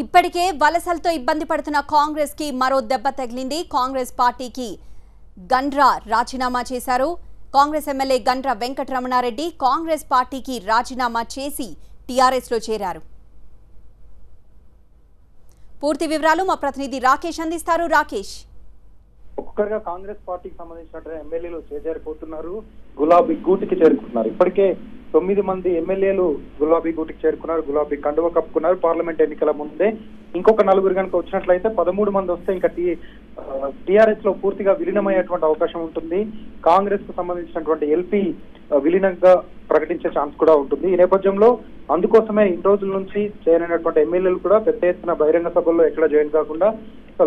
ఇప్పటికే వలసలతో ఇబ్బంది పడుతున్న కాంగ్రెస్ కి మరో దెబ్బ తగిలింది. కాంగ్రెస్ పార్టీకి గండ్ర రాజీనామా చేశారు. కాంగ్రెస్ ఎమ్మెల్యే గండ్ర వెంకటరమణారెడ్డి కాంగ్రెస్ పార్టీకి రాజీనామా చేసి టీఆర్ఎస్ లో చేరారు. పూర్తి వివరాలు మా ప్రతినిధి రాకేష్ అందిస్తారు. రాకేష్, ఒక్కరిగా కాంగ్రెస్ పార్టీకి సంబంధించిన ఎమ్మెల్యేలు చేరిపోతున్నారు, గులాబీ గూటికి చేరుకుంటున్నారు. ఇప్పటికే 9 మంది ఎమ్మెల్యేలు గులాబీ గూటికి చేరుకున్నారు, గులాబీ కండువ కప్పుకున్నారు. పార్లమెంట్ ఎన్నికల ముందే ఇంకొక 4 కనుక వచ్చినట్లయితే 13 మంది వస్తే ఇంకా టీఆర్ఎస్ లో పూర్తిగా విలీనమయ్యేటువంటి అవకాశం ఉంటుంది. కాంగ్రెస్ కు సంబంధించినటువంటి ఎల్పీ విలీనంగా ప్రకటించే ఛాన్స్ కూడా ఉంటుంది. ఈ నేపథ్యంలో అందుకోసమే ఇన్ని రోజుల నుంచి చేరినటువంటి ఎమ్మెల్యేలు కూడా పెద్ద ఎత్తున బహిరంగ సభల్లో ఎక్కడ జాయిన్ కాకుండా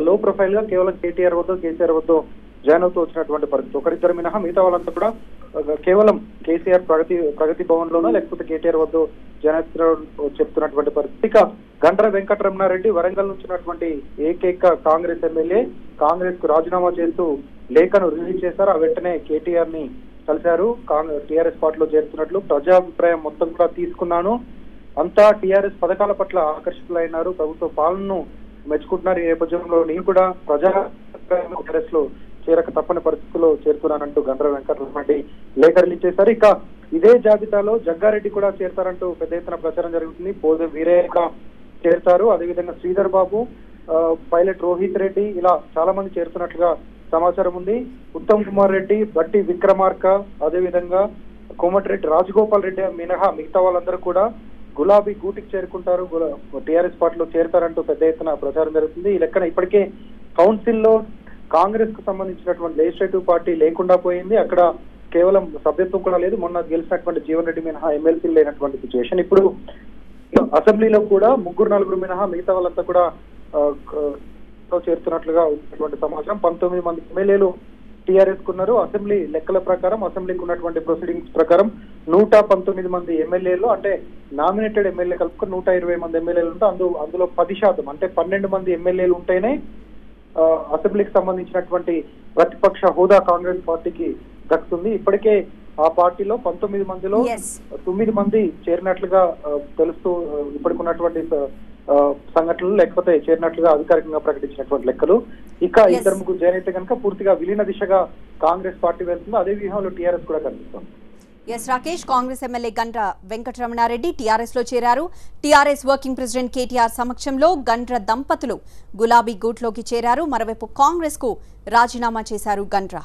లో ప్రొఫైల్ గా కేవలం కేటీఆర్ వద్ద కేసీఆర్ వద్ద జాయిన్ అవుతూ వచ్చినటువంటి పరిస్థితి. ఒకరిద్దరు మినహా మిగతా వాళ్ళంతా కూడా కేవలం కేసీఆర్ ప్రగతి భవన్ లోనో లేకపోతే కేటీఆర్ వద్ద జాయిన్ చెప్తున్నటువంటి పరిస్థితి. ఇక గండ్ర వెంకటరమణారెడ్డి వరంగల్ నుంచి ఉన్నటువంటి ఏకైక కాంగ్రెస్ ఎమ్మెల్యే కాంగ్రెస్ కు రాజీనామా చేస్తూ లేఖను రిలీజ్ చేశారు. ఆ వెంటనే కేటీఆర్ ని కలిశారు. టీఆర్ఎస్ పార్టీలో చేరుతున్నట్లు ప్రజాభిప్రాయం మొత్తం కూడా తీసుకున్నాను, అంతా టీఆర్ఎస్ పథకాల పట్ల ఆకర్షితులైనారు, ప్రభుత్వ పాలనను మెచ్చుకుంటున్నారు. ఈ నేపథ్యంలో నేను కూడా టీఆర్ఎస్ లో చేరక తప్పని పరిస్థితుల్లో చేరుతున్నానంటూ గండ్ర వెంకటరమణారెడ్డి లేఖ రిలీజ్ చేశారు. ఇక ఇదే జాబితాలో జగ్గారెడ్డి కూడా చేరతారంటూ పెద్ద ఎత్తున ప్రచారం జరుగుతుంది. పోదే వీరయ్య కూడా చేరతారు, అదేవిధంగా శ్రీధర్ బాబు, పైలట్ రోహిత్ రెడ్డి, ఇలా చాలా మంది చేరుతున్నట్లుగా సమాచారం ఉంది. ఉత్తమ్ కుమార్ రెడ్డి, బట్టి విక్రమార్క, అదేవిధంగా కోమటిరెడ్డి రాజగోపాల్ రెడ్డి మినహా మిగతా వాళ్ళందరూ కూడా గులాబీ గూటికి చేరుకుంటారు, టీఆర్ఎస్ పార్టీలో చేరతారంటూ పెద్ద ఎత్తున ప్రచారం జరుగుతుంది. ఈ లెక్కన ఇప్పటికే కౌన్సిల్ లో కాంగ్రెస్ కు సంబంధించినటువంటి లెజిస్లేటివ్ పార్టీ లేకుండా పోయింది. అక్కడ కేవలం సభ్యత్వం కూడా లేదు. మొన్న గెలిచినటువంటి జీవన్ రెడ్డి మినహా ఎమ్మెల్సీలు లేనటువంటి సిచ్యువేషన్. ఇప్పుడు అసెంబ్లీలో కూడా 3-4 మినహా మిగతా వాళ్ళంతా కూడా చేరుతున్నట్లుగా ఉన్నటువంటి సమాచారం. 19 మంది ఎమ్మెల్యేలు టీఆర్ఎస్ కున్నారు. అసెంబ్లీ లెక్కల ప్రకారం, అసెంబ్లీకి ఉన్నటువంటి ప్రొసీడింగ్స్ ప్రకారం 119 మంది ఎమ్మెల్యేలు, అంటే నామినేటెడ్ ఎమ్మెల్యే కలుపుకొని 120 మంది ఎమ్మెల్యేలు ఉంటే అందులో 10% అంటే 12 మంది ఎమ్మెల్యేలు ఉంటేనే అసెంబ్లీకి సంబంధించినటువంటి ప్రతిపక్ష హోదా కాంగ్రెస్ పార్టీకి దక్కుతుంది. ఇప్పటికే ఆ పార్టీలో 19 మందిలో 9 మంది చేరినట్లుగా తెలుస్తూ ఇప్పటికున్నటువంటి సంఘటనలు, లేకపోతే చేరినట్లుగా అధికారికంగా ప్రకటించినటువంటి లెక్కలు. ఇక 2-3 జాయిన్ అయితే కనుక పూర్తిగా విలీన దిశగా కాంగ్రెస్ పార్టీ వెళ్తుంది. అదే వ్యూహంలో టీఆర్ఎస్ కూడా కనిపిస్తుంది. రాకేష్, కాంగ్రెస్ ఎమ్మెల్యే గండ్ర వెంకటరమణారెడ్డి టీఆర్ఎస్ లో చేరారు. టీఆర్ఎస్ వర్కింగ్ ప్రెసిడెంట్ కేటీఆర్ సమక్షంలో గండ్ర దంపతులు గులాబీ గూట్లోకి చేరారు. మరోవైపు కాంగ్రెస్ కు రాజీనామా చేశారు గండ్ర.